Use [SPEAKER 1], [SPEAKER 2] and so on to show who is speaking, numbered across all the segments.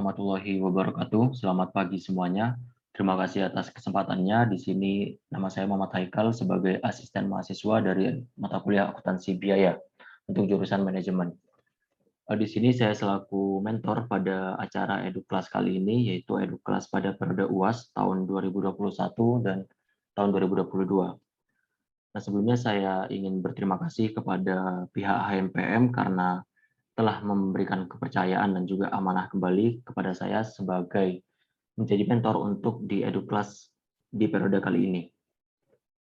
[SPEAKER 1] warahmatullahi wabarakatuh. Selamat pagi semuanya. Terima kasih atas kesempatannya. Di sini nama saya Muhammad Haikal sebagai asisten mahasiswa dari mata kuliah akuntansi biaya untuk jurusan manajemen. Di sini saya selaku mentor pada acara EduKelas kali ini, yaitu EduKelas pada periode UAS tahun 2021 dan tahun 2022. Nah, sebelumnya saya ingin berterima kasih kepada pihak HMPM karena telah memberikan kepercayaan dan juga amanah kembali kepada saya sebagai menjadi mentor untuk di EduKelas di periode kali ini.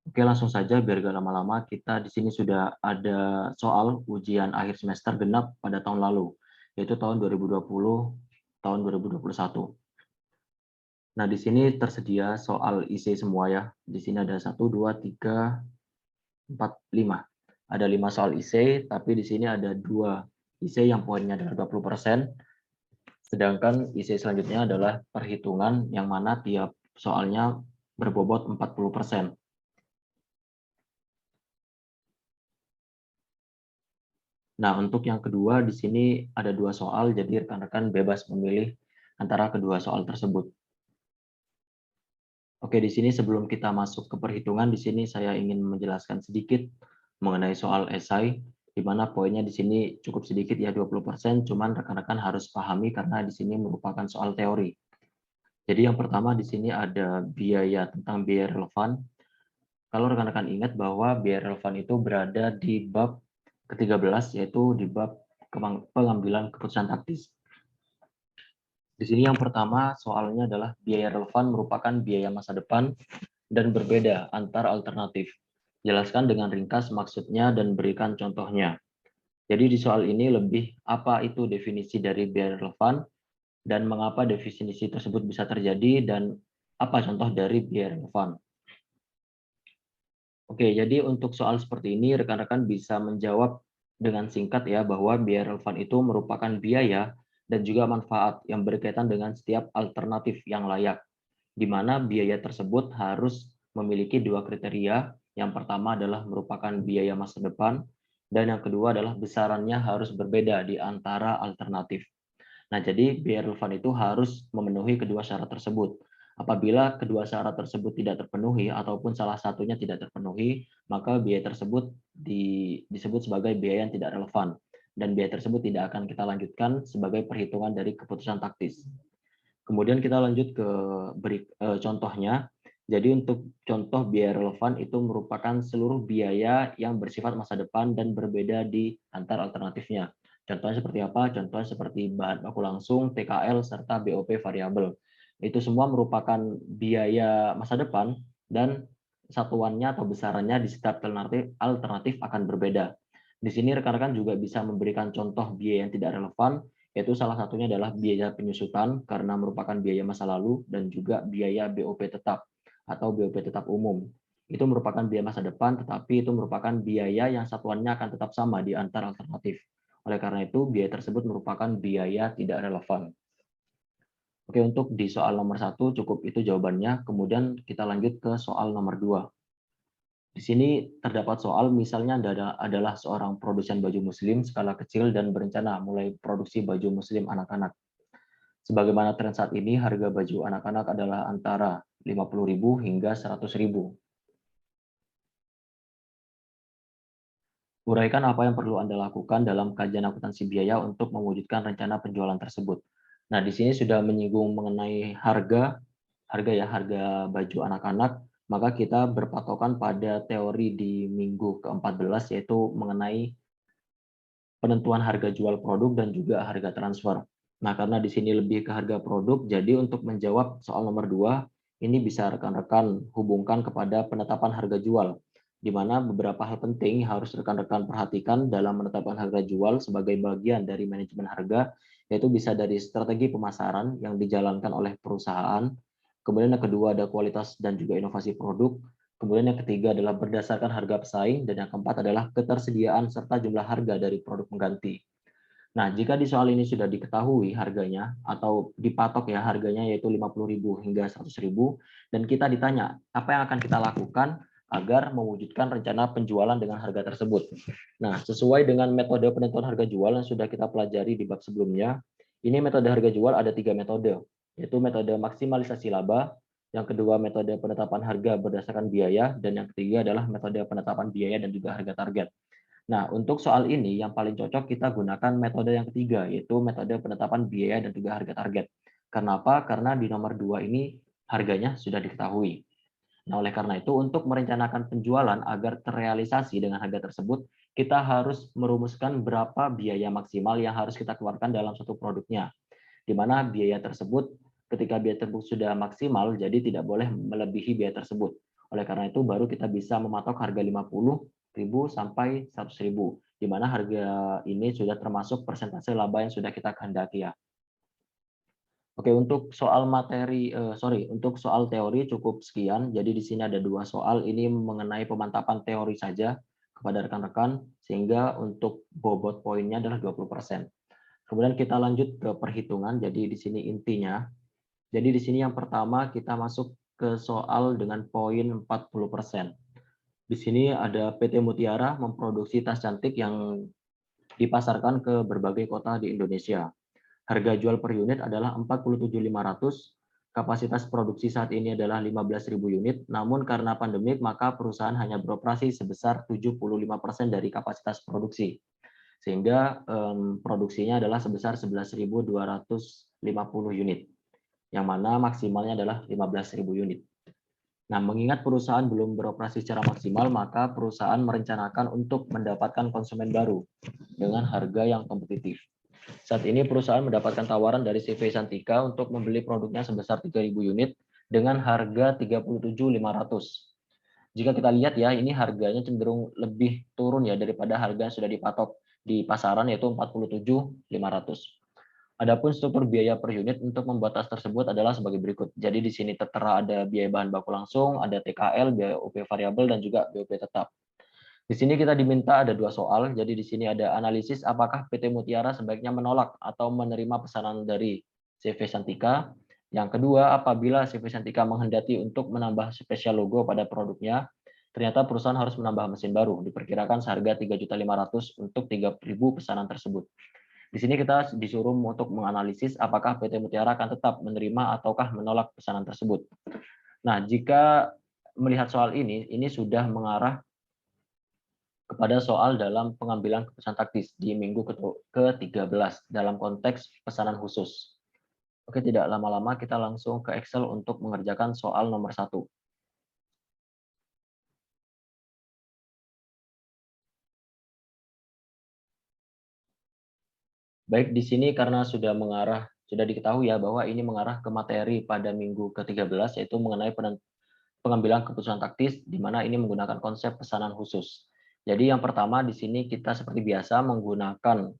[SPEAKER 1] Oke, langsung saja biar gak lama-lama, kita di sini sudah ada soal ujian akhir semester genap pada tahun lalu, yaitu tahun 2020, tahun 2021. Nah, di sini tersedia soal IC semua ya. Di sini ada 1, 2, 3, 4, 5. Ada 5 soal IC, tapi di sini ada 2 IC yang poinnya adalah 20%, sedangkan IC selanjutnya adalah perhitungan yang mana tiap soalnya berbobot 40%. Nah, untuk yang kedua di sini ada 2 soal, jadi rekan-rekan bebas memilih antara kedua soal tersebut. Oke, di sini sebelum kita masuk ke perhitungan, di sini saya ingin menjelaskan sedikit mengenai soal esai, di mana poinnya di sini cukup sedikit ya 20%, cuman rekan-rekan harus pahami karena di sini merupakan soal teori. Jadi yang pertama di sini ada biaya tentang biaya relevan. Kalau rekan-rekan ingat bahwa biaya relevan itu berada di bab ke-13, yaitu di bab pengambilan keputusan taktis. Di sini yang pertama soalnya adalah biaya relevan merupakan biaya masa depan dan berbeda antar alternatif. Jelaskan dengan ringkas maksudnya dan berikan contohnya. Jadi di soal ini lebih apa itu definisi dari biaya relevan dan mengapa definisi tersebut bisa terjadi dan apa contoh dari biaya relevan. Oke, jadi untuk soal seperti ini rekan-rekan bisa menjawab dengan singkat ya bahwa biaya relevan itu merupakan biaya dan juga manfaat yang berkaitan dengan setiap alternatif yang layak, di mana biaya tersebut harus memiliki 2 kriteria. Yang pertama adalah merupakan biaya masa depan, dan yang kedua adalah besarannya harus berbeda di antara alternatif. Nah, jadi biaya relevan itu harus memenuhi kedua syarat tersebut. Apabila kedua syarat tersebut tidak terpenuhi ataupun salah satunya tidak terpenuhi, maka biaya tersebut disebut sebagai biaya yang tidak relevan. Dan biaya tersebut tidak akan kita lanjutkan sebagai perhitungan dari keputusan taktis. Kemudian kita lanjut ke contohnya. Jadi untuk contoh biaya relevan itu merupakan seluruh biaya yang bersifat masa depan dan berbeda di antar alternatifnya. Contohnya seperti apa? Contohnya seperti bahan baku langsung, TKL, serta BOP variabel. Itu semua merupakan biaya masa depan dan satuannya atau besarannya di setiap alternatif akan berbeda. Di sini rekan-rekan juga bisa memberikan contoh biaya yang tidak relevan, yaitu salah satunya adalah biaya penyusutan karena merupakan biaya masa lalu dan juga biaya BOP tetap atau BOP tetap umum. Itu merupakan biaya masa depan, tetapi itu merupakan biaya yang satuannya akan tetap sama di antar alternatif. Oleh karena itu, biaya tersebut merupakan biaya tidak relevan. Oke, untuk di soal nomor 1 cukup itu jawabannya. Kemudian kita lanjut ke soal nomor 2. Di sini terdapat soal misalnya adalah seorang produsen baju muslim skala kecil dan berencana mulai produksi baju muslim anak-anak. Sebagaimana tren saat ini, harga baju anak-anak adalah antara 50.000 hingga 100.000. Uraikan apa yang perlu Anda lakukan dalam kajian akuntansi biaya untuk mewujudkan rencana penjualan tersebut. Nah, di sini sudah menyinggung mengenai harga harga baju anak-anak, maka kita berpatokan pada teori di minggu ke-14 yaitu mengenai penentuan harga jual produk dan juga harga transfer. Nah, karena di sini lebih ke harga produk, jadi untuk menjawab soal nomor 2, ini bisa rekan-rekan hubungkan kepada penetapan harga jual, di mana beberapa hal penting harus rekan-rekan perhatikan dalam menetapkan harga jual sebagai bagian dari manajemen harga, yaitu bisa dari strategi pemasaran yang dijalankan oleh perusahaan, kemudian yang kedua ada kualitas dan juga inovasi produk, kemudian yang ketiga adalah berdasarkan harga pesaing, dan yang keempat adalah ketersediaan serta jumlah harga dari produk pengganti. Nah, jika di soal ini sudah diketahui harganya atau dipatok ya harganya yaitu 50.000 hingga 100.000 dan kita ditanya apa yang akan kita lakukan agar mewujudkan rencana penjualan dengan harga tersebut. Nah, sesuai dengan metode penentuan harga jual yang sudah kita pelajari di bab sebelumnya, Ini metode harga jual ada 3 metode, yaitu metode maksimalisasi laba, yang kedua metode penetapan harga berdasarkan biaya, dan yang ketiga adalah metode penetapan biaya dan juga harga target. Nah, untuk soal ini yang paling cocok kita gunakan metode yang ketiga, yaitu metode penetapan biaya dan juga harga target. Kenapa? Karena di nomor 2 ini harganya sudah diketahui. Nah, oleh karena itu untuk merencanakan penjualan agar terrealisasi dengan harga tersebut, kita harus merumuskan berapa biaya maksimal yang harus kita keluarkan dalam satu produknya. Di mana biaya tersebut ketika biaya tersebut sudah maksimal, jadi tidak boleh melebihi biaya tersebut. Oleh karena itu baru kita bisa mematok harga 50.000 sampai 100.000, di mana harga ini sudah termasuk persentase laba yang sudah kita kehendaki ya. Oke, untuk soal untuk soal teori cukup sekian. Jadi di sini ada 2 soal, ini mengenai pemantapan teori saja kepada rekan-rekan, sehingga untuk bobot poinnya adalah 20%. Kemudian kita lanjut ke perhitungan, jadi di sini intinya. Jadi di sini yang pertama kita masuk ke soal dengan poin 40%. Di sini ada PT Mutiara memproduksi tas cantik yang dipasarkan ke berbagai kota di Indonesia. Harga jual per unit adalah 47.500. Kapasitas produksi saat ini adalah 15.000 unit, namun karena pandemik maka perusahaan hanya beroperasi sebesar 75% dari kapasitas produksi. Sehingga produksinya adalah sebesar 11.250 unit, yang mana maksimalnya adalah 15.000 unit. Nah, mengingat perusahaan belum beroperasi secara maksimal, maka perusahaan merencanakan untuk mendapatkan konsumen baru dengan harga yang kompetitif. Saat ini perusahaan mendapatkan tawaran dari CV Santika untuk membeli produknya sebesar 3.000 unit dengan harga 37.500. Jika kita lihat ya, ini harganya cenderung lebih turun ya daripada harga yang sudah dipatok di pasaran, yaitu 47.500. Adapun struktur biaya per unit untuk membuat tas tersebut adalah sebagai berikut. Jadi di sini tertera ada biaya bahan baku langsung, ada TKL, biaya UP variabel, dan juga BOP tetap. Di sini kita diminta ada 2 soal. Jadi di sini ada analisis apakah PT Mutiara sebaiknya menolak atau menerima pesanan dari CV Santika. Yang kedua, apabila CV Santika menghendaki untuk menambah spesial logo pada produknya, ternyata perusahaan harus menambah mesin baru, diperkirakan seharga 3.500.000 untuk 3.000 pesanan tersebut. Di sini kita disuruh untuk menganalisis apakah PT Mutiara akan tetap menerima ataukah menolak pesanan tersebut. Nah, jika melihat soal ini sudah mengarah kepada soal dalam pengambilan keputusan taktis di minggu ke-13 dalam konteks pesanan khusus. Oke, tidak lama-lama kita langsung ke Excel untuk mengerjakan soal nomor 1. Baik, di sini karena sudah diketahui ya bahwa ini mengarah ke materi pada minggu ke-13, yaitu mengenai pengambilan keputusan taktis, di mana ini menggunakan konsep pesanan khusus. Jadi yang pertama di sini kita seperti biasa menggunakan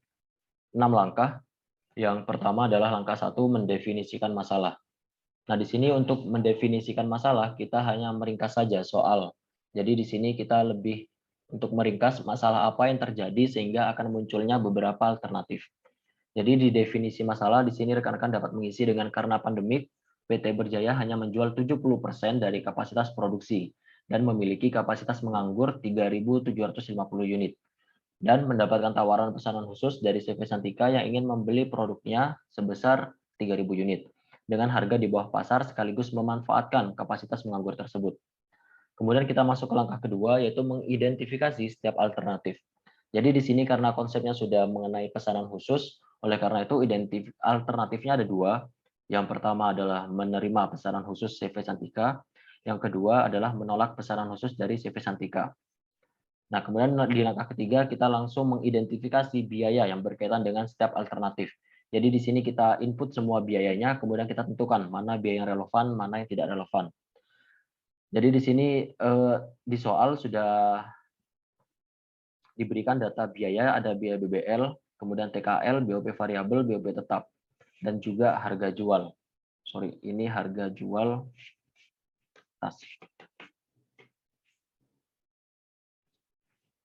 [SPEAKER 1] 6 langkah. Yang pertama adalah langkah 1, mendefinisikan masalah. Nah, di sini untuk mendefinisikan masalah, kita hanya meringkas saja soal. Jadi di sini kita lebih untuk meringkas masalah apa yang terjadi sehingga akan munculnya beberapa alternatif. Jadi di definisi masalah di sini rekan-rekan dapat mengisi dengan karena pandemik, PT Berjaya hanya menjual 70% dari kapasitas produksi dan memiliki kapasitas menganggur 3.750 unit dan mendapatkan tawaran pesanan khusus dari CV Santika yang ingin membeli produknya sebesar 3.000 unit dengan harga di bawah pasar sekaligus memanfaatkan kapasitas menganggur tersebut. Kemudian kita masuk ke langkah kedua, yaitu mengidentifikasi setiap alternatif. Jadi di sini karena konsepnya sudah mengenai pesanan khusus, oleh karena itu alternatifnya ada 2. Yang pertama adalah menerima pesanan khusus CV Santika, yang kedua adalah menolak pesanan khusus dari CV Santika. Nah, kemudian di langkah ketiga kita langsung mengidentifikasi biaya yang berkaitan dengan setiap alternatif. Jadi di sini kita input semua biayanya, kemudian kita tentukan mana biaya yang relevan, mana yang tidak relevan. Jadi di sini di soal sudah diberikan data biaya, ada biaya BBL, kemudian TKL, BOP variabel, BOP tetap, dan juga harga jual. Sorry, ini harga jual tas.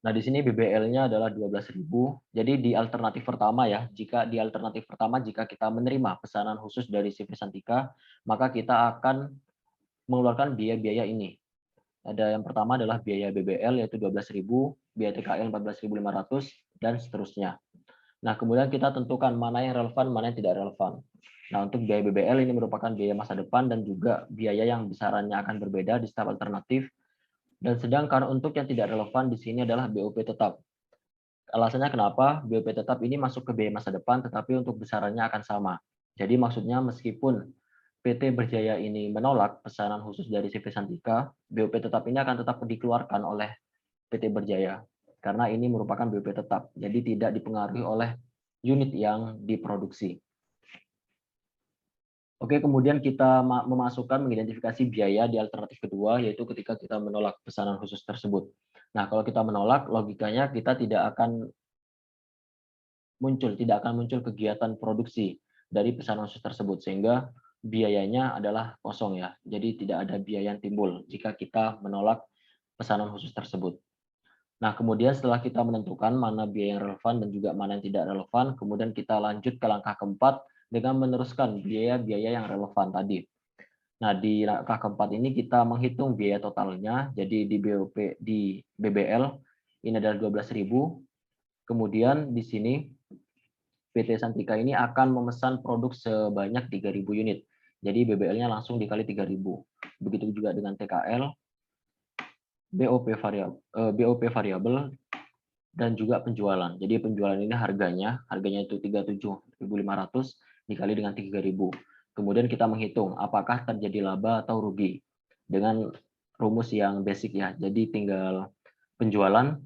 [SPEAKER 1] Nah, di sini BBL-nya adalah 12.000. Jadi di alternatif pertama ya, jika kita menerima pesanan khusus dari CV Santika, maka kita akan mengeluarkan biaya-biaya ini. Ada yang pertama adalah biaya BBL yaitu 12.000, biaya TKL 14.500 dan seterusnya. Nah, kemudian kita tentukan mana yang relevan, mana yang tidak relevan. Nah, untuk biaya BBL ini merupakan biaya masa depan dan juga biaya yang besarannya akan berbeda di setiap alternatif. Dan sedangkan untuk yang tidak relevan di sini adalah BOP tetap. Alasannya kenapa? BOP tetap ini masuk ke biaya masa depan, tetapi untuk besarannya akan sama. Jadi maksudnya meskipun PT Berjaya ini menolak pesanan khusus dari CV Santika, BOP tetap ini akan tetap dikeluarkan oleh PT Berjaya. Karena ini merupakan BOP tetap, jadi tidak dipengaruhi oleh unit yang diproduksi. Oke, kemudian kita memasukkan mengidentifikasi biaya di alternatif kedua, yaitu ketika kita menolak pesanan khusus tersebut. Nah, kalau kita menolak, logikanya kita tidak akan muncul kegiatan produksi dari pesanan khusus tersebut, sehingga biayanya adalah kosong ya. Jadi tidak ada biaya yang timbul jika kita menolak pesanan khusus tersebut. Nah, kemudian setelah kita menentukan mana biaya yang relevan dan juga mana yang tidak relevan, kemudian kita lanjut ke langkah keempat dengan meneruskan biaya-biaya yang relevan tadi. Nah, di langkah keempat ini kita menghitung biaya totalnya, jadi di BBL ini adalah 12.000. Kemudian di sini PT Santika ini akan memesan produk sebanyak 3.000 unit. Jadi BBL-nya langsung dikali 3.000. Begitu juga dengan TKL, BOP variabel, dan juga penjualan. Jadi penjualan ini harganya itu 37.500 dikali dengan 3.000. Kemudian kita menghitung apakah terjadi laba atau rugi dengan rumus yang basic ya. Jadi tinggal penjualan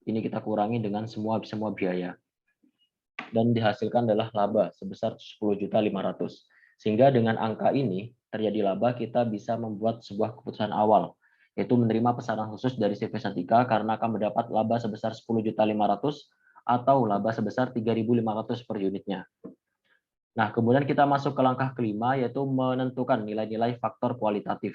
[SPEAKER 1] ini kita kurangi dengan semua biaya dan dihasilkan adalah laba sebesar 10.500.000. Sehingga dengan angka ini terjadi laba, kita bisa membuat sebuah keputusan awal, yaitu menerima pesanan khusus dari CV Santika karena akan mendapat laba sebesar 10.500.000 atau laba sebesar 3.500 per unitnya. Nah, kemudian kita masuk ke langkah kelima, yaitu menentukan nilai-nilai faktor kualitatif.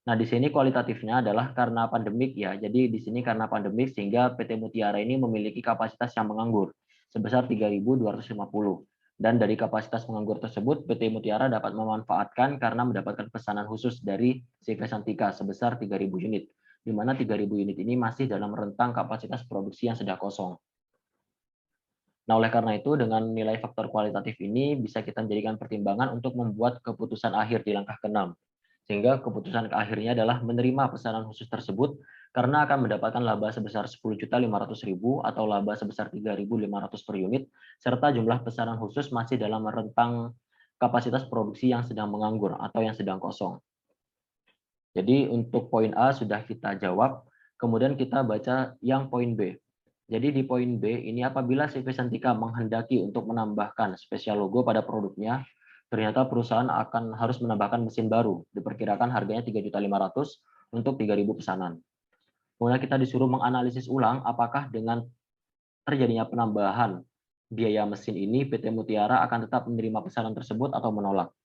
[SPEAKER 1] Nah, di sini kualitatifnya adalah karena pandemik ya. Jadi di sini karena pandemik sehingga PT Mutiara ini memiliki kapasitas yang menganggur sebesar 3.250. Dan dari kapasitas penganggur tersebut, PT Mutiara dapat memanfaatkan karena mendapatkan pesanan khusus dari CV Santika sebesar 3.000 unit, di mana 3.000 unit ini masih dalam rentang kapasitas produksi yang sedang kosong. Nah, oleh karena itu, dengan nilai faktor kualitatif ini bisa kita jadikan pertimbangan untuk membuat keputusan akhir di langkah ke-6. Sehingga keputusan akhirnya adalah menerima pesanan khusus tersebut karena akan mendapatkan laba sebesar 10.500.000 atau laba sebesar 3.500 per unit, serta jumlah pesanan khusus masih dalam rentang kapasitas produksi yang sedang menganggur atau yang sedang kosong. Jadi untuk poin A sudah kita jawab, kemudian kita baca yang poin B. Jadi di poin B ini apabila CV Santika menghendaki untuk menambahkan spesial logo pada produknya, ternyata perusahaan akan harus menambahkan mesin baru, diperkirakan harganya 3.500.000 untuk 3.000 pesanan. Kemudian kita disuruh menganalisis ulang apakah dengan terjadinya penambahan biaya mesin ini PT Mutiara akan tetap menerima pesanan tersebut atau menolak.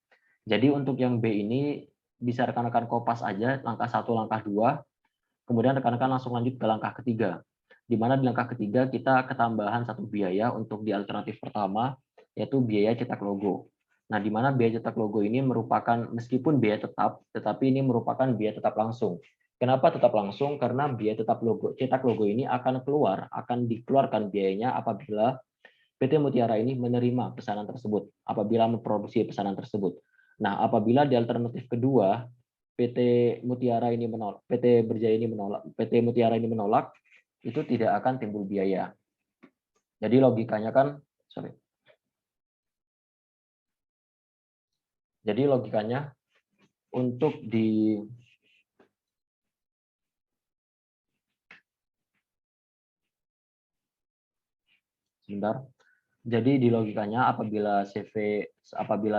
[SPEAKER 1] Jadi untuk yang B ini bisa rekan-rekan kopas aja langkah 1, langkah 2, kemudian rekan-rekan langsung lanjut ke langkah ketiga. Di mana di langkah ketiga kita ketambahan satu biaya untuk di alternatif pertama, yaitu biaya cetak logo. Nah, di mana biaya cetak logo ini merupakan meskipun biaya tetap, tetapi ini merupakan biaya tetap langsung. Kenapa tetap langsung? Karena biaya tetap logo cetak logo ini akan dikeluarkan biayanya apabila PT Mutiara ini menerima pesanan tersebut, apabila memproduksi pesanan tersebut. Nah, apabila di alternatif kedua PT Mutiara ini menolak, PT Berjaya ini menolak, PT Mutiara ini menolak, itu tidak akan timbul biaya. Jadi logikanya kan, sorry. Jadi logikanya untuk di sebentar. Jadi di logikanya apabila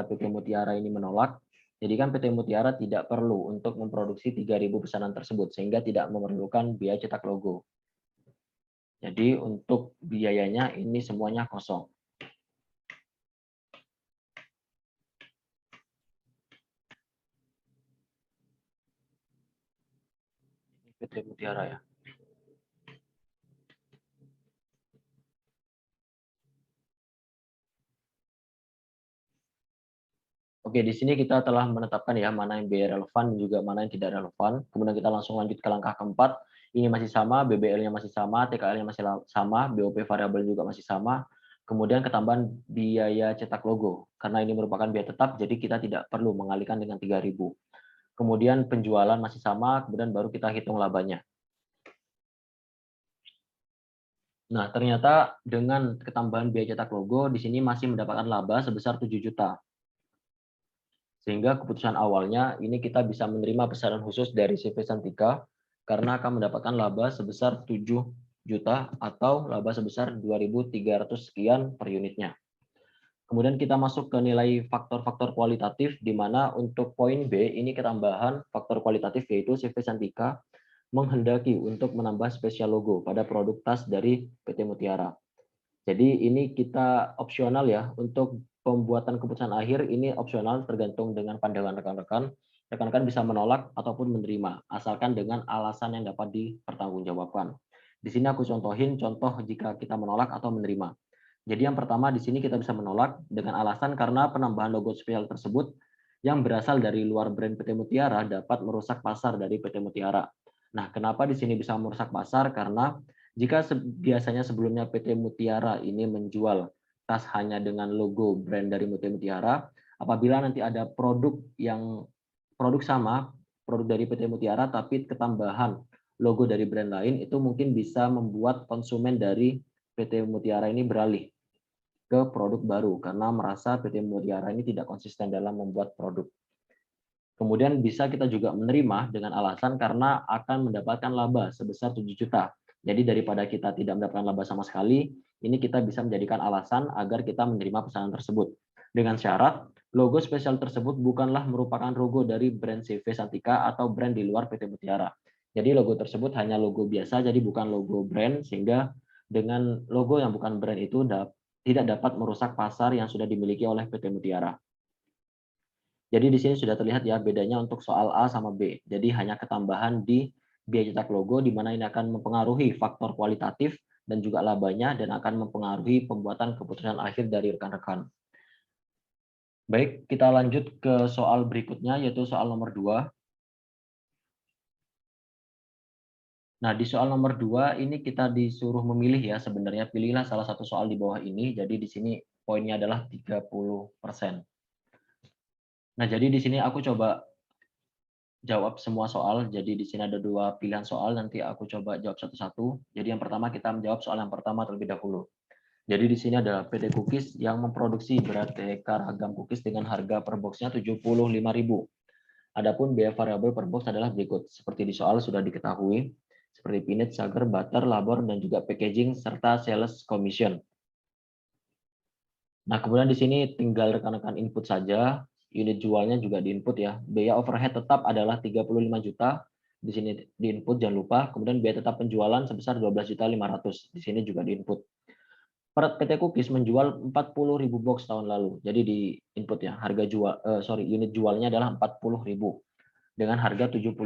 [SPEAKER 1] PT Mutiara ini menolak, jadi kan PT Mutiara tidak perlu untuk memproduksi 3.000 pesanan tersebut sehingga tidak memerlukan biaya cetak logo. Jadi untuk biayanya ini semuanya kosong. PT Mutiara ya. Oke, di sini kita telah menetapkan ya mana yang biaya relevan dan juga mana yang tidak relevan. Kemudian kita langsung lanjut ke langkah keempat. Ini masih sama, BBL-nya masih sama, TKL-nya masih sama, BOP variabel juga masih sama. Kemudian ketambahan biaya cetak logo, karena ini merupakan biaya tetap, jadi kita tidak perlu mengalihkan dengan 3.000. Kemudian penjualan masih sama, kemudian baru kita hitung labanya. Nah, ternyata dengan ketambahan biaya cetak logo, di sini masih mendapatkan laba sebesar 7 juta. Sehingga keputusan awalnya, ini kita bisa menerima pesanan khusus dari CV Santika, karena akan mendapatkan laba sebesar 7 juta atau laba sebesar 2.300 sekian per unitnya. Kemudian kita masuk ke nilai faktor-faktor kualitatif, di mana untuk poin B ini ketambahan faktor kualitatif yaitu CV Santika menghendaki untuk menambah spesial logo pada produk tas dari PT Mutiara. Jadi ini kita opsional ya, untuk pembuatan keputusan akhir ini opsional tergantung dengan pandangan rekan-rekan. Rekan-rekan bisa menolak ataupun menerima, asalkan dengan alasan yang dapat dipertanggungjawabkan. Di sini aku contohin contoh jika kita menolak atau menerima. Jadi yang pertama di sini kita bisa menolak dengan alasan karena penambahan logo spesial tersebut yang berasal dari luar brand PT Mutiara dapat merusak pasar dari PT Mutiara. Nah, kenapa di sini bisa merusak pasar? Karena jika biasanya sebelumnya PT Mutiara ini menjual tas hanya dengan logo brand dari PT Mutiara, apabila nanti ada produk sama, produk dari PT Mutiara tapi ketambahan logo dari brand lain, itu mungkin bisa membuat konsumen dari PT Mutiara ini beralih ke produk baru karena merasa PT Mutiara ini tidak konsisten dalam membuat produk. Kemudian bisa kita juga menerima dengan alasan karena akan mendapatkan laba sebesar 7 juta. Jadi daripada kita tidak mendapatkan laba sama sekali, ini kita bisa menjadikan alasan agar kita menerima pesanan tersebut. Dengan syarat, logo spesial tersebut bukanlah merupakan logo dari brand CV Santika atau brand di luar PT Mutiara. Jadi logo tersebut hanya logo biasa, jadi bukan logo brand, sehingga dengan logo yang bukan brand itu tidak dapat merusak pasar yang sudah dimiliki oleh PT Mutiara. Jadi di sini sudah terlihat ya bedanya untuk soal A sama B. Jadi hanya ketambahan di biaya cetak logo, di mana ini akan mempengaruhi faktor kualitatif dan juga labanya, dan akan mempengaruhi pembuatan keputusan akhir dari rekan-rekan. Baik, kita lanjut ke soal berikutnya, yaitu soal nomor 2. Nah, di soal nomor 2 ini kita disuruh memilih ya, sebenarnya pilihlah salah satu soal di bawah ini. Jadi di sini poinnya adalah 30%. Nah, jadi di sini aku coba jawab semua soal. Jadi di sini ada 2 pilihan soal, nanti aku coba jawab satu-satu. Jadi yang pertama kita menjawab soal yang pertama terlebih dahulu. Jadi di sini ada PT Cookies yang memproduksi beraneka ragam cookies dengan harga per boxnya 75.000. Adapun biaya variabel per box adalah berikut. Seperti di soal sudah diketahui, seperti pinit, sugar, butter, labor, dan juga packaging, serta sales commission. Nah, kemudian di sini tinggal rekan-rekan input saja, unit jualnya juga diinput ya. Biaya overhead tetap adalah 35 juta, di sini diinput jangan lupa. Kemudian biaya tetap penjualan sebesar 12.500.000, di sini juga diinput. PT Cookies menjual 40.000 box tahun lalu. Jadi di input ya, unit jualnya adalah 40.000 dengan harga 75.000.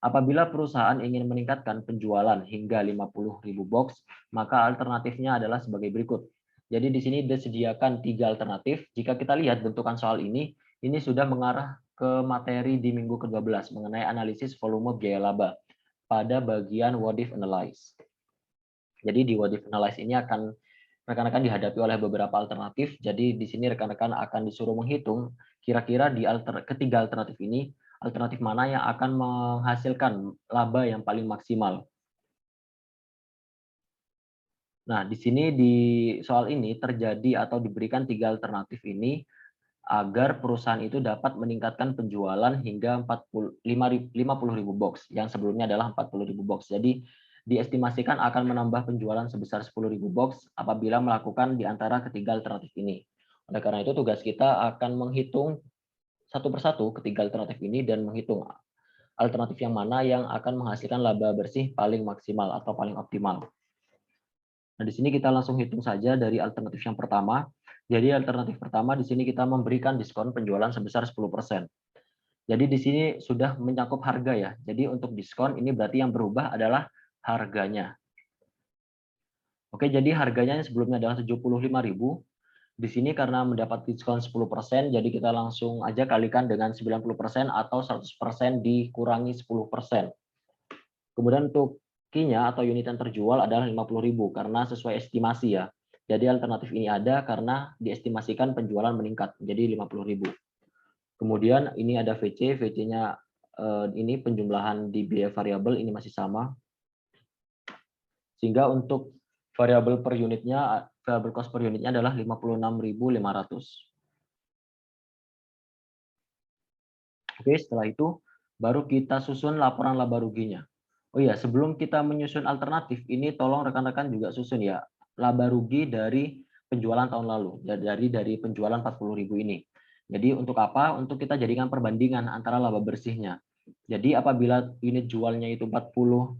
[SPEAKER 1] Apabila perusahaan ingin meningkatkan penjualan hingga 50.000 box, maka alternatifnya adalah sebagai berikut. Jadi di sini disediakan 3 alternatif. Jika kita lihat bentukan soal ini sudah mengarah ke materi di minggu ke-12 mengenai analisis volume biaya laba pada bagian what if analyze. Jadi di what if analyze ini akan rekan-rekan dihadapi oleh beberapa alternatif. Jadi di sini rekan-rekan akan disuruh menghitung kira-kira di ketiga alternatif ini, alternatif mana yang akan menghasilkan laba yang paling maksimal. Nah, di sini di soal ini terjadi atau diberikan 3 alternatif ini agar perusahaan itu dapat meningkatkan penjualan hingga 50.000 box, yang sebelumnya adalah 40.000 box. Jadi diestimasikan akan menambah penjualan sebesar 10.000 box apabila melakukan di antara ketiga alternatif ini. Oleh karena itu tugas kita akan menghitung satu persatu ketiga alternatif ini dan menghitung alternatif yang mana yang akan menghasilkan laba bersih paling maksimal atau paling optimal. Nah, di sini kita langsung hitung saja dari alternatif yang pertama. Jadi alternatif pertama di sini kita memberikan diskon penjualan sebesar 10%. Jadi di sini sudah mencakup harga ya. Jadi untuk diskon ini berarti yang berubah adalah harganya. Oke, jadi harganya yang sebelumnya adalah 75.000. Di sini karena mendapat diskon 10%, jadi kita langsung aja kalikan dengan 90% atau 100% dikurangi 10%. Kemudian untuk kinya atau unit yang terjual adalah 50.000 karena sesuai estimasi ya. Jadi alternatif ini ada karena diestimasikan penjualan meningkat menjadi 50.000. Kemudian ini ada VC, VC-nya ini penjumlahan di biaya variabel ini masih sama. Sehingga untuk variabel per unitnya, variabel cost per unitnya adalah 56.500. Oke, setelah itu baru kita susun laporan laba ruginya. Oh iya, sebelum kita menyusun alternatif, ini tolong rekan-rekan juga susun ya laba rugi dari penjualan tahun lalu, dari penjualan 40.000 ini. Jadi untuk apa? Untuk kita jadikan perbandingan antara laba bersihnya. Jadi apabila unit jualnya itu 40.000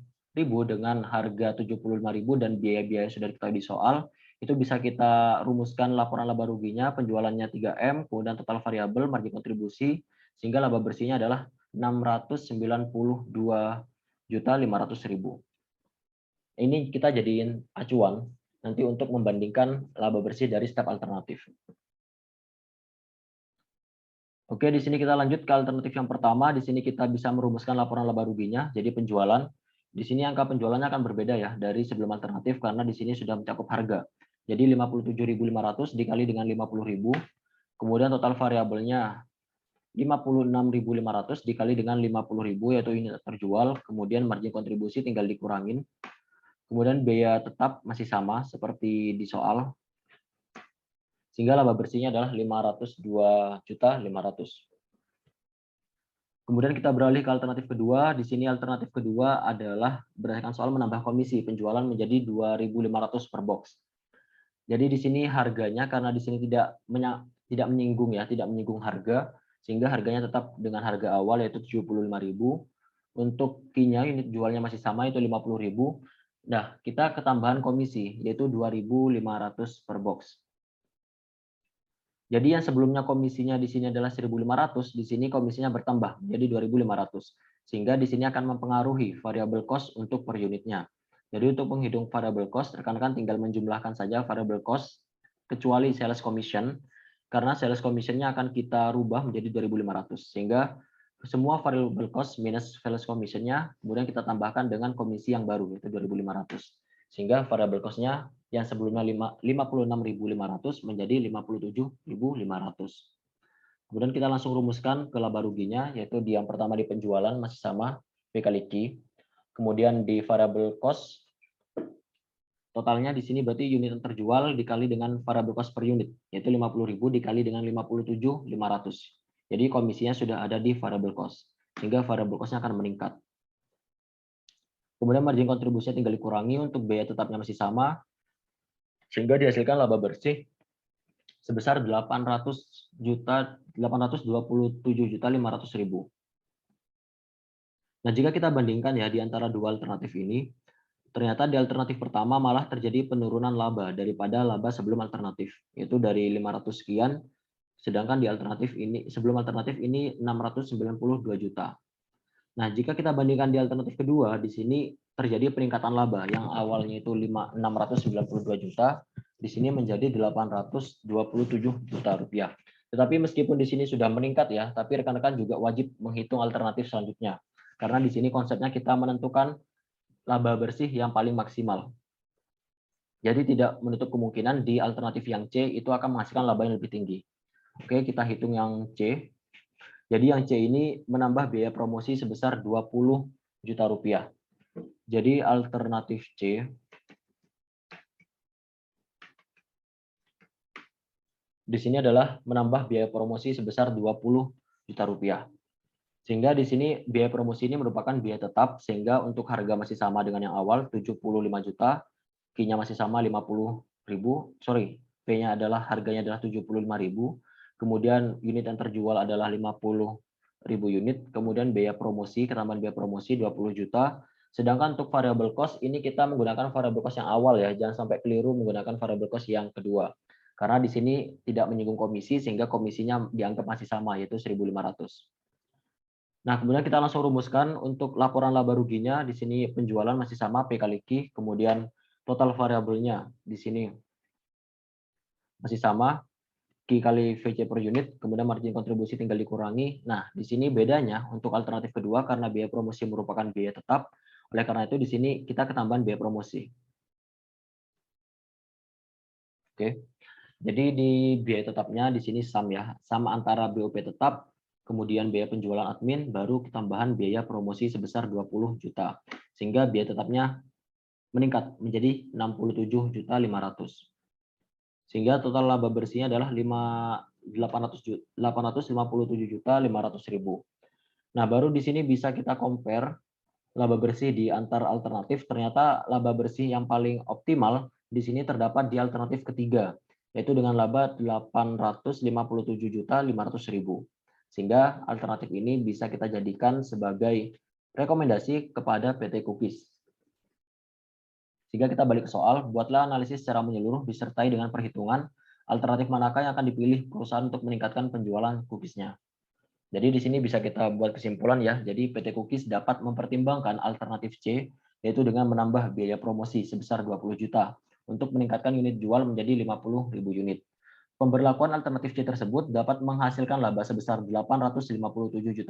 [SPEAKER 1] dengan harga 75.000 dan biaya-biaya sudah diketahui di soal, itu bisa kita rumuskan laporan laba ruginya, penjualannya 3M, kemudian total variabel, margin kontribusi, sehingga laba bersihnya adalah 692.500.000. Ini kita jadiin acuan nanti untuk membandingkan laba bersih dari setiap alternatif. Oke, di sini kita lanjut ke alternatif yang pertama. Di sini kita bisa merumuskan laporan laba ruginya, jadi penjualan. Di sini angka penjualannya akan berbeda ya dari sebelum alternatif karena di sini sudah mencakup harga. Jadi 57.500 dikali dengan 50.000, kemudian total variabelnya 56.500 dikali dengan 50.000 yaitu unit terjual, kemudian margin kontribusi tinggal dikurangin. Kemudian biaya tetap masih sama seperti di soal, sehingga laba bersihnya adalah 502.500.000. Kemudian kita beralih ke alternatif kedua. Di sini alternatif kedua adalah berdasarkan soal menambah komisi penjualan menjadi 2.500 per box. Jadi di sini harganya karena di sini tidak menyinggung ya, tidak menyinggung harga, sehingga harganya tetap dengan harga awal yaitu 75.000. Untuk Q-nya unit jualnya masih sama itu 50.000. Nah, kita ketambahan komisi yaitu 2.500 per box. Jadi yang sebelumnya komisinya di sini adalah 1.500, di sini komisinya bertambah menjadi 2.500. Sehingga di sini akan mempengaruhi variable cost untuk per unitnya. Jadi untuk menghitung variable cost, rekan-rekan tinggal menjumlahkan saja variable cost kecuali sales commission, karena sales commissionnya akan kita rubah menjadi 2.500. Sehingga semua variable cost minus sales commissionnya, kemudian kita tambahkan dengan komisi yang baru, yaitu 2.500. Sehingga variable cost-nya yang sebelumnya 56.500 menjadi 57.500. Kemudian kita langsung rumuskan ke laba ruginya, yaitu di yang pertama di penjualan masih sama, P kali Q. Kemudian di variable cost, totalnya di sini berarti unit yang terjual dikali dengan variable cost per unit, yaitu 50.000 dikali dengan 57.500. Jadi komisinya sudah ada di variable cost, sehingga variable cost-nya akan meningkat. Kemudian margin kontribusinya tinggal dikurangi, untuk biaya tetapnya masih sama, sehingga dihasilkan laba bersih sebesar 827.500.000. Nah, jika kita bandingkan ya di antara dua alternatif ini, ternyata di alternatif pertama malah terjadi penurunan laba daripada laba sebelum alternatif, yaitu dari 500 sekian, sedangkan di alternatif ini sebelum alternatif ini 692 juta. Nah, jika kita bandingkan di alternatif kedua, di sini terjadi peningkatan laba yang awalnya itu 692 juta, di sini menjadi 827 juta rupiah. Tetapi meskipun di sini sudah meningkat ya, tapi rekan-rekan juga wajib menghitung alternatif selanjutnya. Karena di sini konsepnya kita menentukan laba bersih yang paling maksimal. Jadi tidak menutup kemungkinan di alternatif yang C itu akan menghasilkan laba yang lebih tinggi. Oke, kita hitung yang C. Jadi yang C ini menambah biaya promosi sebesar 20 juta rupiah. Jadi alternatif C di sini adalah menambah biaya promosi sebesar 20 juta rupiah. Sehingga di sini biaya promosi ini merupakan biaya tetap, sehingga untuk harga masih sama dengan yang awal 75 juta, Q-nya masih sama 50.000, P-nya adalah harganya adalah 75.000, kemudian unit yang terjual adalah 50.000 unit, kemudian biaya promosi, ketambahan biaya promosi 20 juta, sedangkan untuk variable cost ini kita menggunakan variable cost yang awal ya, jangan sampai keliru menggunakan variable cost yang kedua. Karena di sini tidak menyinggung komisi, sehingga komisinya dianggap masih sama, yaitu 1.500. Nah, kemudian kita langsung rumuskan untuk laporan laba ruginya. Di sini penjualan masih sama P kali Q, kemudian total variabelnya di sini masih sama Q kali VC per unit, kemudian margin kontribusi tinggal dikurangi. Nah, di sini bedanya untuk alternatif kedua karena biaya promosi merupakan biaya tetap. Oleh karena itu di sini kita ketambahan biaya promosi. Oke. Jadi di biaya tetapnya di sini SAM ya, sama antara BOP tetap, kemudian biaya penjualan admin, baru tambahan biaya promosi sebesar 20 juta. Sehingga biaya tetapnya meningkat menjadi 67.500.000. Sehingga total laba bersihnya adalah 857.500.000. Nah, baru di sini bisa kita compare laba bersih di antar alternatif. Ternyata laba bersih yang paling optimal di sini terdapat di alternatif ketiga, yaitu dengan laba 857.500.000. Sehingga alternatif ini bisa kita jadikan sebagai rekomendasi kepada PT Cookies. Sehingga kita balik ke soal, buatlah analisis secara menyeluruh disertai dengan perhitungan alternatif manakah yang akan dipilih perusahaan untuk meningkatkan penjualan cookiesnya. Jadi di sini bisa kita buat kesimpulan ya. Jadi PT Cookies dapat mempertimbangkan alternatif C, yaitu dengan menambah biaya promosi sebesar 20 juta untuk meningkatkan unit jual menjadi 50.000 unit. Pemberlakuan alternatif C tersebut dapat menghasilkan laba sebesar 857.500.000,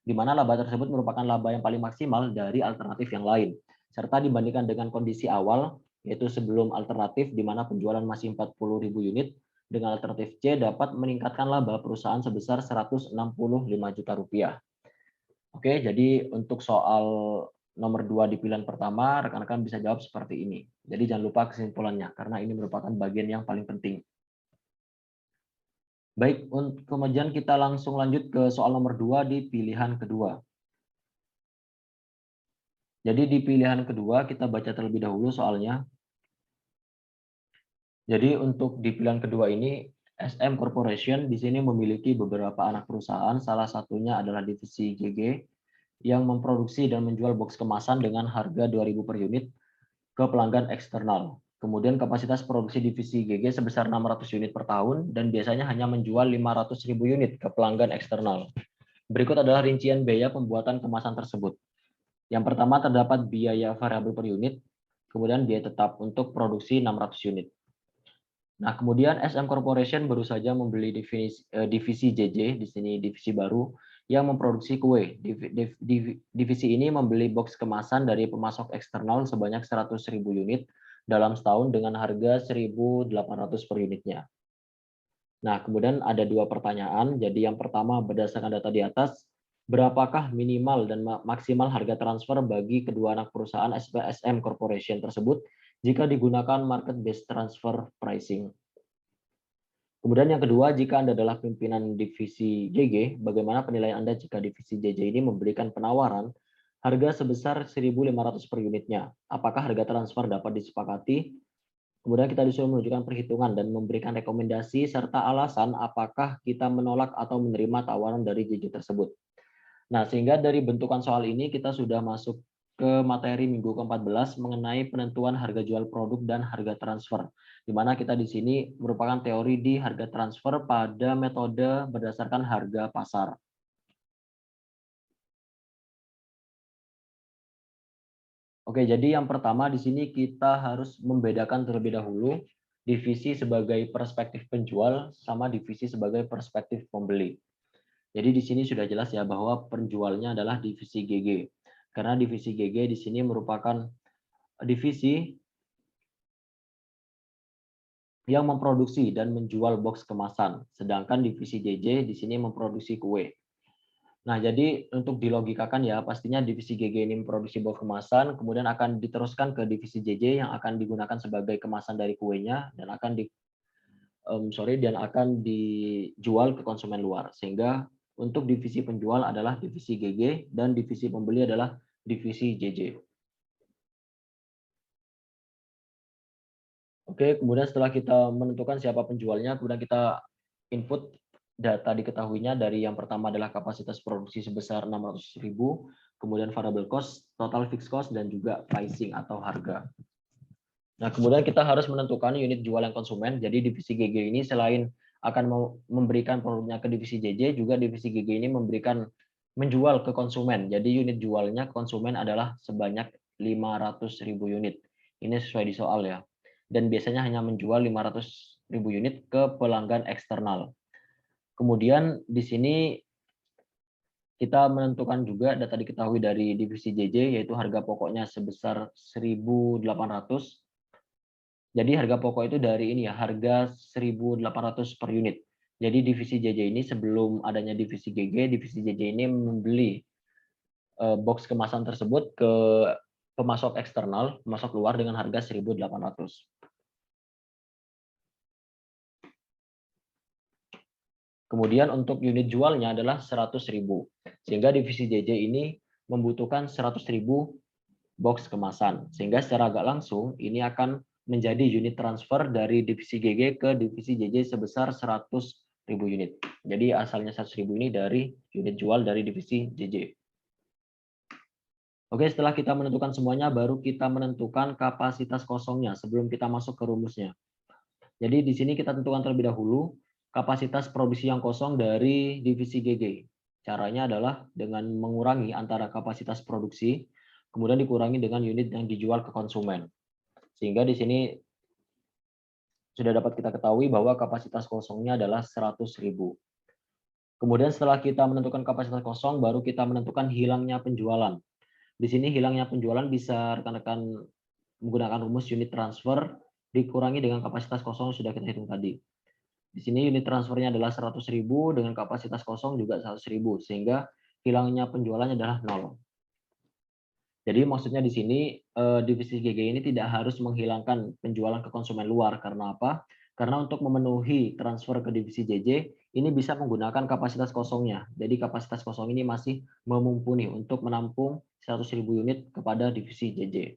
[SPEAKER 1] di mana laba tersebut merupakan laba yang paling maksimal dari alternatif yang lain, serta dibandingkan dengan kondisi awal, yaitu sebelum alternatif di mana penjualan masih 40.000 unit, dengan alternatif C dapat meningkatkan laba perusahaan sebesar 165 juta rupiah. Oke, jadi untuk soal nomor 2 di pilihan pertama, rekan-rekan bisa jawab seperti ini. Jadi jangan lupa kesimpulannya, karena ini merupakan bagian yang paling penting. Baik, kemudian kita langsung lanjut ke soal nomor 2 di pilihan kedua. Jadi di pilihan kedua kita baca terlebih dahulu soalnya. Jadi untuk di pilihan kedua ini SM Corporation di sini memiliki beberapa anak perusahaan, salah satunya adalah divisi GG yang memproduksi dan menjual box kemasan dengan harga 2.000 per unit ke pelanggan eksternal. Kemudian kapasitas produksi divisi GG sebesar 600 unit per tahun dan biasanya hanya menjual 500.000 unit ke pelanggan eksternal. Berikut adalah rincian biaya pembuatan kemasan tersebut. Yang pertama terdapat biaya variabel per unit, kemudian biaya tetap untuk produksi 600 unit. Nah, kemudian SM Corporation baru saja membeli divisi JJ, di sini divisi baru, yang memproduksi kue. Divisi ini membeli box kemasan dari pemasok eksternal sebanyak 100.000 unit dalam setahun dengan harga 1.800 per unitnya. Nah, kemudian ada dua pertanyaan. Jadi yang pertama, berdasarkan data di atas, berapakah minimal dan maksimal harga transfer bagi kedua anak perusahaan SPSM Corporation tersebut jika digunakan market-based transfer pricing? Kemudian yang kedua, jika Anda adalah pimpinan divisi JG, bagaimana penilaian Anda jika divisi JJ ini memberikan penawaran harga sebesar 1.500 per unitnya? Apakah harga transfer dapat disepakati? Kemudian kita disuruh menunjukkan perhitungan dan memberikan rekomendasi serta alasan apakah kita menolak atau menerima tawaran dari JJ tersebut. Nah, sehingga dari bentukan soal ini kita sudah masuk ke materi minggu ke-14 mengenai penentuan harga jual produk dan harga transfer. Di mana kita di sini merupakan teori di harga transfer pada metode berdasarkan harga pasar. Oke, jadi yang pertama di sini kita harus membedakan terlebih dahulu divisi sebagai perspektif penjual sama divisi sebagai perspektif pembeli. Jadi di sini sudah jelas ya bahwa penjualnya adalah divisi GG. Karena divisi GG di sini merupakan divisi yang memproduksi dan menjual box kemasan, sedangkan divisi JJ di sini memproduksi kue. Nah, jadi untuk dilogikakan ya, pastinya divisi GG ini memproduksi box kemasan, kemudian akan diteruskan ke divisi JJ yang akan digunakan sebagai kemasan dari kuenya dan akan dijual ke konsumen luar. Sehingga untuk divisi penjual adalah divisi GG dan divisi pembeli adalah divisi JJ. Oke, kemudian setelah kita menentukan siapa penjualnya, kemudian kita input data diketahuinya dari yang pertama adalah kapasitas produksi sebesar 600.000, kemudian variable cost, total fixed cost, dan juga pricing atau harga. Nah, kemudian kita harus menentukan unit jual yang konsumen. Jadi divisi GG ini selain akan memberikan produknya ke divisi JJ, juga divisi GG ini menjual ke konsumen. Jadi unit jualnya ke konsumen adalah sebanyak 500.000 unit. Ini sesuai di soal ya. Dan biasanya hanya menjual 500.000 unit ke pelanggan eksternal. Kemudian di sini kita menentukan juga data diketahui dari divisi JJ, yaitu harga pokoknya sebesar 1.800. Jadi harga pokok itu dari ini ya, harga 1.800 per unit. Jadi divisi JJ ini sebelum adanya divisi GG, divisi JJ ini membeli box kemasan tersebut ke pemasok eksternal, pemasok luar dengan harga 1.800. Kemudian untuk unit jualnya adalah 100.000. Sehingga divisi JJ ini membutuhkan 100.000 box kemasan. Sehingga secara agak langsung ini akan menjadi unit transfer dari divisi GG ke divisi JJ sebesar 100.000 unit. Jadi asalnya 100.000 ini dari unit jual dari divisi JJ. Oke, setelah kita menentukan semuanya, baru kita menentukan kapasitas kosongnya sebelum kita masuk ke rumusnya. Jadi di sini kita tentukan terlebih dahulu kapasitas produksi yang kosong dari divisi GG. Caranya adalah dengan mengurangi antara kapasitas produksi, kemudian dikurangi dengan unit yang dijual ke konsumen. Sehingga di sini sudah dapat kita ketahui bahwa kapasitas kosongnya adalah 100.000. Kemudian setelah kita menentukan kapasitas kosong, baru kita menentukan hilangnya penjualan. Di sini hilangnya penjualan bisa rekan-rekan menggunakan rumus unit transfer dikurangi dengan kapasitas kosong yang sudah kita hitung tadi. Di sini unit transfernya adalah 100.000 dengan kapasitas kosong juga 100.000, sehingga hilangnya penjualannya adalah 0. Jadi maksudnya di sini divisi GG ini tidak harus menghilangkan penjualan ke konsumen luar. Karena apa? Karena untuk memenuhi transfer ke divisi JJ ini bisa menggunakan kapasitas kosongnya. Jadi kapasitas kosong ini masih memumpuni untuk menampung 100.000 unit kepada divisi JJ.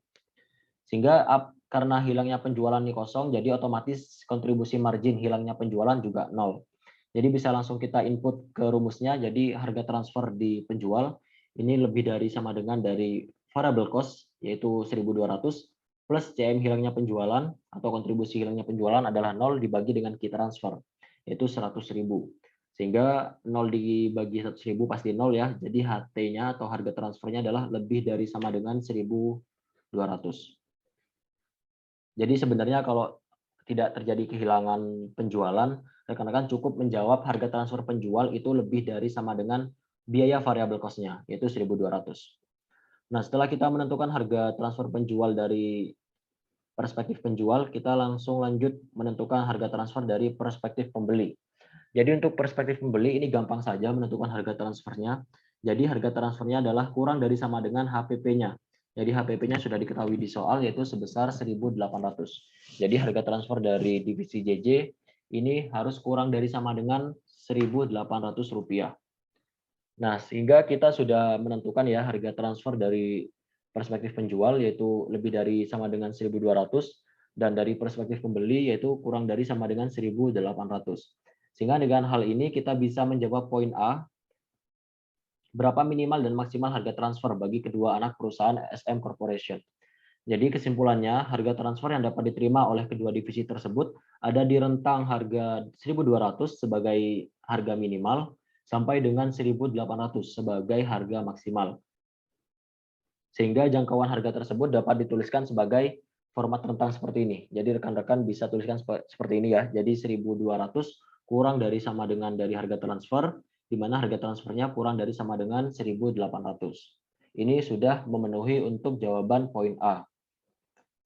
[SPEAKER 1] Sehingga karena hilangnya penjualan ini kosong, jadi otomatis kontribusi margin hilangnya penjualan juga 0. Jadi bisa langsung kita input ke rumusnya. Jadi harga transfer di penjual ini lebih dari sama dengan dari variable cost, yaitu 1.200, plus CM hilangnya penjualan atau kontribusi hilangnya penjualan adalah 0 dibagi dengan key transfer, yaitu 100.000. Sehingga 0 dibagi 100.000 pasti 0 ya. Jadi HT-nya atau harga transfernya adalah lebih dari sama dengan 1.200. Jadi sebenarnya kalau tidak terjadi kehilangan penjualan, rekan-rekan cukup menjawab harga transfer penjual itu lebih dari sama dengan biaya variabel cost-nya, yaitu 1.200. Nah, setelah kita menentukan harga transfer penjual dari perspektif penjual, kita langsung lanjut menentukan harga transfer dari perspektif pembeli. Jadi untuk perspektif pembeli ini gampang saja menentukan harga transfernya. Jadi harga transfernya adalah kurang dari sama dengan HPP-nya. Jadi HPP-nya sudah diketahui di soal yaitu sebesar 1.800. Jadi harga transfer dari divisi JJ ini harus kurang dari sama dengan Rp1.800. Nah, sehingga kita sudah menentukan ya harga transfer dari perspektif penjual yaitu lebih dari sama dengan 1.200 dan dari perspektif pembeli yaitu kurang dari sama dengan 1.800. Sehingga dengan hal ini kita bisa menjawab poin A, berapa minimal dan maksimal harga transfer bagi kedua anak perusahaan SM Corporation. Jadi kesimpulannya, harga transfer yang dapat diterima oleh kedua divisi tersebut ada di rentang harga 1.200 sebagai harga minimal sampai dengan 1.800 sebagai harga maksimal. Sehingga jangkauan harga tersebut dapat dituliskan sebagai format rentang seperti ini. Jadi rekan-rekan bisa tuliskan seperti ini ya. Jadi 1.200 kurang dari sama dengan dari harga transfer, di mana harga transfernya kurang dari sama dengan 1.800. Ini sudah memenuhi untuk jawaban poin A.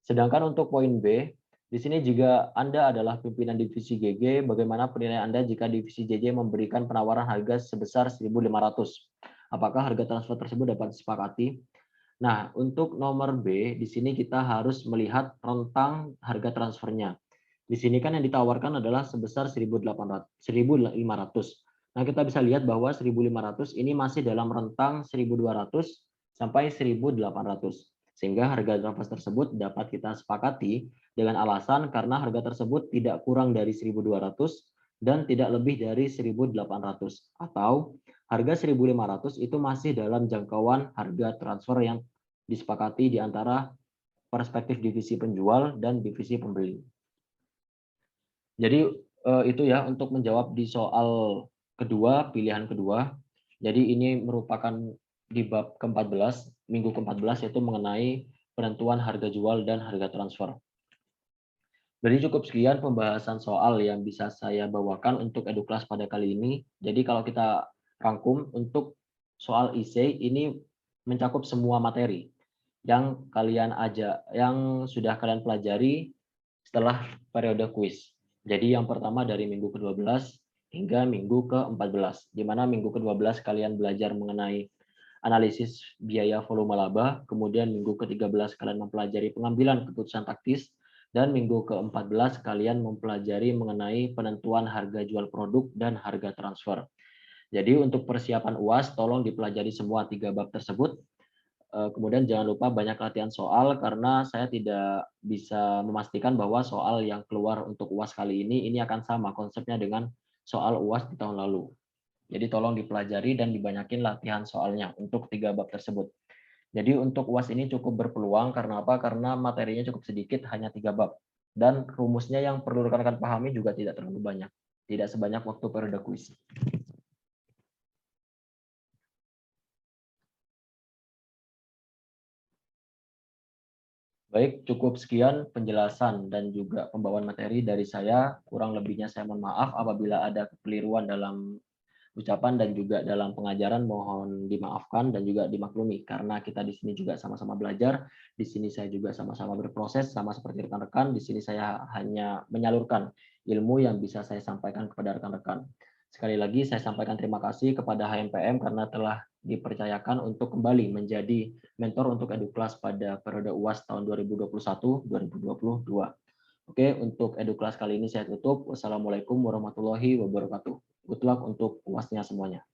[SPEAKER 1] Sedangkan untuk poin B, di sini jika Anda adalah pimpinan divisi GG, bagaimana penilaian Anda jika divisi JJ memberikan penawaran harga sebesar 1.500? Apakah harga transfer tersebut dapat disepakati? Nah, untuk nomor B, di sini kita harus melihat rentang harga transfernya. Di sini kan yang ditawarkan adalah sebesar 1.500. Nah, kita bisa lihat bahwa 1.500 ini masih dalam rentang 1.200 sampai 1.800. Sehingga harga transfer tersebut dapat kita sepakati dengan alasan karena harga tersebut tidak kurang dari 1.200 dan tidak lebih dari 1.800. Atau harga 1.500 itu masih dalam jangkauan harga transfer yang disepakati di antara perspektif divisi penjual dan divisi pembeli. Jadi itu ya untuk menjawab di soal kedua, pilihan kedua. Jadi ini merupakan di bab ke-14, minggu ke-14 yaitu mengenai penentuan harga jual dan harga transfer. Jadi cukup sekian pembahasan soal yang bisa saya bawakan untuk eduklas pada kali ini. Jadi kalau kita rangkum untuk soal IC ini mencakup semua materi yang sudah kalian pelajari setelah periode kuis. Jadi yang pertama dari minggu ke-12 hingga minggu ke-14, di mana minggu ke-12 kalian belajar mengenai analisis biaya volume laba, kemudian minggu ke-13 kalian mempelajari pengambilan keputusan taktis, dan minggu ke-14 kalian mempelajari mengenai penentuan harga jual produk dan harga transfer. Jadi untuk persiapan UAS tolong dipelajari semua 3 bab tersebut. Kemudian jangan lupa banyak latihan soal karena saya tidak bisa memastikan bahwa soal yang keluar untuk UAS kali ini akan sama konsepnya dengan soal UAS di tahun lalu. Jadi tolong dipelajari dan dibanyakin latihan soalnya untuk 3 bab tersebut. Jadi untuk UAS ini cukup berpeluang karena apa? Karena materinya cukup sedikit, hanya 3 bab. Dan rumusnya yang perlu rekan-rekan pahami juga tidak terlalu banyak. Tidak sebanyak waktu periode kuis. Baik, cukup sekian penjelasan dan juga pembawaan materi dari saya. Kurang lebihnya saya mohon maaf apabila ada kekeliruan dalam ucapan dan juga dalam pengajaran, mohon dimaafkan dan juga dimaklumi karena kita di sini juga sama-sama belajar. Di sini saya juga sama-sama berproses sama seperti rekan-rekan. Di sini saya hanya menyalurkan ilmu yang bisa saya sampaikan kepada rekan-rekan. Sekali lagi saya sampaikan terima kasih kepada HMPM karena telah dipercayakan untuk kembali menjadi mentor untuk Eduklas pada periode UAS tahun 2021-2022. Oke, untuk Eduklas kali ini saya tutup. Wassalamualaikum warahmatullahi wabarakatuh. Good luck untuk UASnya semuanya.